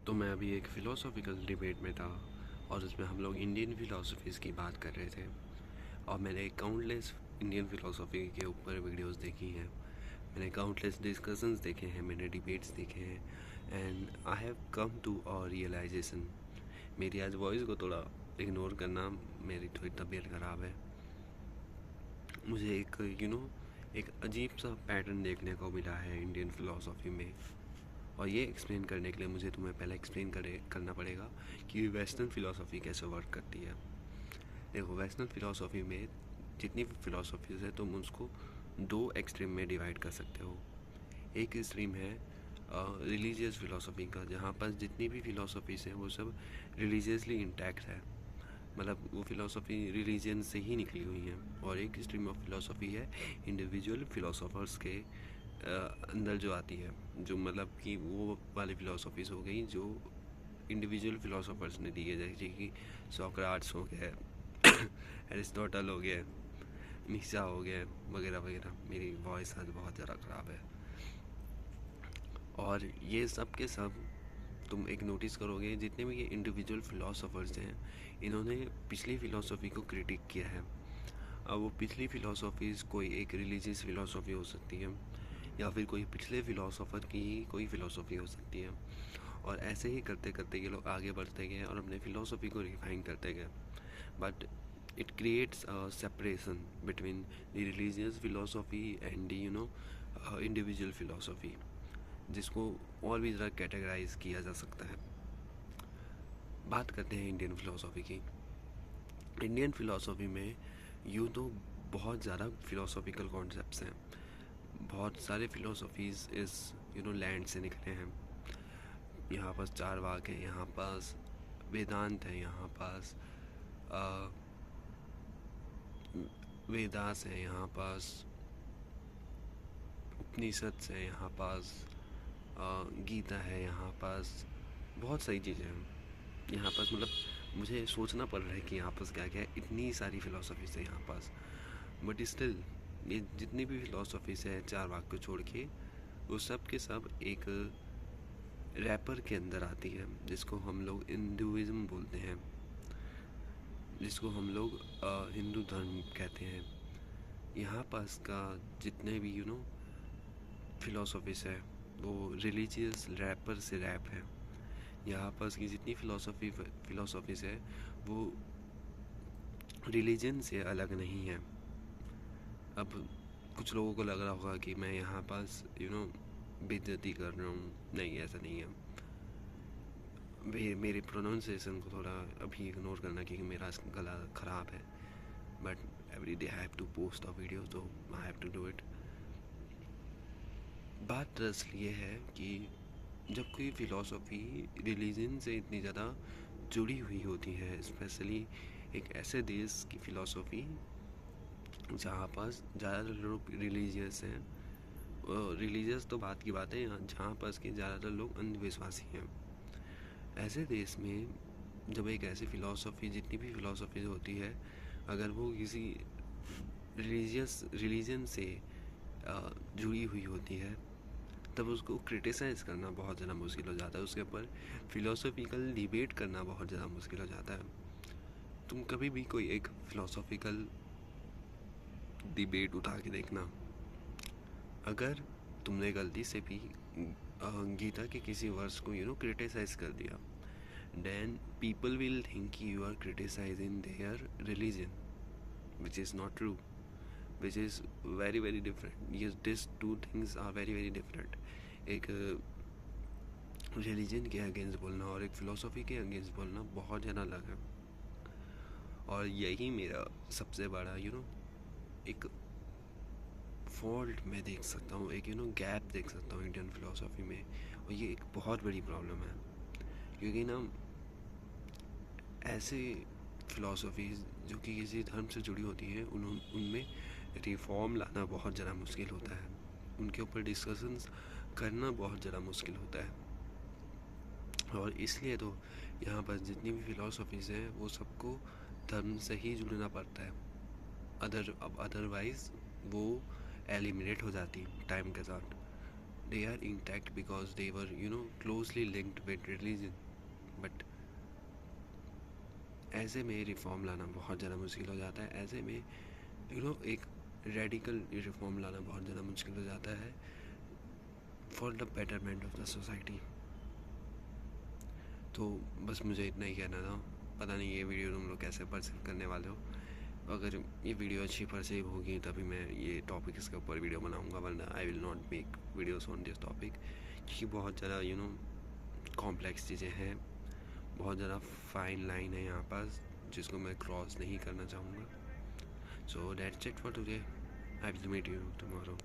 तो मैं अभी एक फ़िलोसॉफ़िकल डिबेट में था और उसमें हम लोग इंडियन फ़िलासफ़ीज़ की बात कर रहे थे और मैंने काउंटलेस इंडियन फ़िलासफ़ी के ऊपर वीडियोस देखी हैं। मैंने काउंटलेस डिस्कशंस देखे हैं, मैंने डिबेट्स देखे हैं and I have come to a realization. मेरी आज वॉइस को थोड़ा इग्नोर करना, मेरी थोड़ी तबीयत ख़राब है। मुझे एक अजीब सा पैटर्न देखने को मिला है इंडियन फ़िलासफ़ी में, और ये एक्सप्लेन करने के लिए मुझे तुम्हें पहले एक्सप्लेन करना पड़ेगा कि वेस्टर्न फ़िलासफ़ी कैसे वर्क करती है। देखो, वेस्टर्न फ़िलासफ़ी में जितनी भी फ़िलासफ़ीज़ है तुम उसको दो एक्सट्रीम में डिवाइड कर सकते हो। एक एक्सट्रीम है रिलीजियस फ़िलासफ़ी का, जहाँ पर जितनी भी फ़िलासफ़ीज़ हैं वो सब रिलीजियसली इंटैक्ट है, मतलब वो फ़िलासफ़ी रिलीजन से ही निकली हुई हैं। और एक स्ट्रीम ऑफ फ़िलासफ़ी है इंडिविजुअल फ़िलासफ़र्स के अंदर जो आती है, जो मतलब कि वो वाली फ़िलासफ़ीज़ हो गई जो इंडिविजुअल फ़िलासफ़र्स ने दी है, जैसे कि सोक्राट्स हो गए, एरिस्टोटल हो गए, नीचा हो गया वगैरह वगैरह। मेरी वॉइस आज बहुत ज़्यादा ख़राब है। और ये सब के सब तुम एक नोटिस करोगे, जितने भी ये इंडिविजुअल फ़िलासफ़र्स हैं इन्होंने पिछली फ़िलासफ़ी को क्रिटिक किया है। अब वो पिछली फ़िलासफ़ीज़ कोई एक रिलीजियस फ़िलासफ़ी हो सकती है या फिर कोई पिछले फ़िलासफ़र की ही कोई फ़िलासफ़ी हो सकती है, और ऐसे ही करते करते ये लोग आगे बढ़ते गए और अपने फ़िलासफ़ी को रिफाइन करते गए। But it creates a separation between the religious philosophy and the individual philosophy, जिसको और भी ज़रा कैटेगराइज किया जा सकता है। बात करते हैं इंडियन फ़िलासफ़ी की। इंडियन फ़िलासफ़ी में यूँ तो बहुत ज़्यादा फ़िलासफ़िकल कॉन्सेप्ट्स हैं, बहुत सारे फ़िलासफ़ीज़ इस लैंड से निकले हैं। यहाँ पास चारवाक है, यहाँ पास वेदांत है, यहाँ पास वेदास है, यहाँ पास उपनिषद है, यहाँ पास गीता है, यहाँ पास बहुत सारी चीज़ें हैं। यहाँ पास मतलब मुझे सोचना पड़ रहा है कि यहाँ पास क्या क्या है, इतनी सारी फ़िलासफ़ीज़ है यहाँ पास। बट स्टिल ये जितनी भी फ़िलासफ़ीज़ है चार वाक को छोड़ के, वो सब के सब एक रैपर के अंदर आती है, जिसको हम लोग हिंदुइज़्म बोलते हैं, जिसको हम लोग हिंदू धर्म कहते हैं। यहाँ पास का जितने भी फ़िलासफ़ीज़ है वो रिलीजियस रैपर से रैप है। यहाँ पास की जितनी फ़िलासफ़ीज़ है वो रिलीजन से अलग नहीं है। अब कुछ लोगों को लग रहा होगा कि मैं यहाँ पास बेइज्जती कर रहा हूँ। नहीं, ऐसा नहीं है। मेरे प्रोनाउंसिएशन को थोड़ा अभी इग्नोर करना क्योंकि मेरा गला ख़राब है। But every day I have to post a video, तो I have to do it. बात दरअसल ये है कि जब कोई फ़िलासफ़ी रिलीजन से इतनी ज़्यादा जुड़ी हुई होती है, स्पेशली एक ऐसे देश की फ़िलासफ़ी जहाँ पास ज़्यादातर लोग रिलीजियस हैं, रिलीजियस तो बात की बात है, यहाँ जहाँ पास के ज़्यादातर लोग अंधविश्वासी हैं, ऐसे देश में जब एक ऐसी फ़िलासफ़ी, जितनी भी फ़िलासफ़ी होती है, अगर वो किसी रिलीजन से जुड़ी हुई होती है, तब उसको क्रिटिसाइज़ करना बहुत ज़्यादा मुश्किल हो जाता है, उसके ऊपर फ़िलासफ़िकल डिबेट करना बहुत ज़्यादा मुश्किल हो जाता है। तुम कभी भी कोई एक फ़िलासफ़िकल डिबेट उठा के देखना, अगर तुमने गलती से भी गीता के किसी वर्स को क्रिटिसाइज़ कर दिया, then people will think you are criticising their religion, which is not true, which is very very different. ये this two things are very very different. एक रिलीजन के अगेंस्ट बोलना और एक फ़िलासफ़ी के अगेंस्ट बोलना बहुत ज़्यादा अलग है। और यही मेरा सबसे बड़ा एक फॉल्ट मैं देख सकता हूँ, एक गैप देख सकता हूँ इंडियन फ़िलासफ़ी में, और ये एक बहुत बड़ी प्रॉब्लम है। क्योंकि ऐसे फ़िलासफ़ीज़ जो कि किसी धर्म से जुड़ी होती है, उनमें रिफॉर्म लाना बहुत ज़्यादा मुश्किल होता है, उनके ऊपर डिस्कशंस करना बहुत ज़्यादा मुश्किल होता है। और इसलिए तो यहाँ पर जितनी भी फ़िलासफ़ीज़ हैं वो सबको धर्म से ही जुड़ना पड़ता है, अदरवाइज़ वो एलिमिनेट हो जाती टाइम के साथ। they are intact because they were closely linked with religion. But ऐसे में रिफॉर्म लाना बहुत ज़्यादा मुश्किल हो जाता है. ऐसे में एक रेडिकल रिफॉर्म लाना बहुत ज़्यादा मुश्किल हो जाता है for the betterment of the society. तो बस मुझे इतना ही कहना था. पता नहीं ये वीडियो तुम लोग कैसे परसीव करने वाले हो. अगर ये वीडियो अच्छी परसीव होगी तभी मैं ये टॉपिक इसके ऊपर वीडियो बनाऊंगा, वरना I will not make videos on this topic, क्योंकि बहुत ज़्यादा कॉम्प्लेक्स चीज़ें हैं, बहुत ज़्यादा फाइन लाइन है यहाँ पास जिसको मैं क्रॉस नहीं करना चाहूँगा. So that's it for today. I will meet you tomorrow.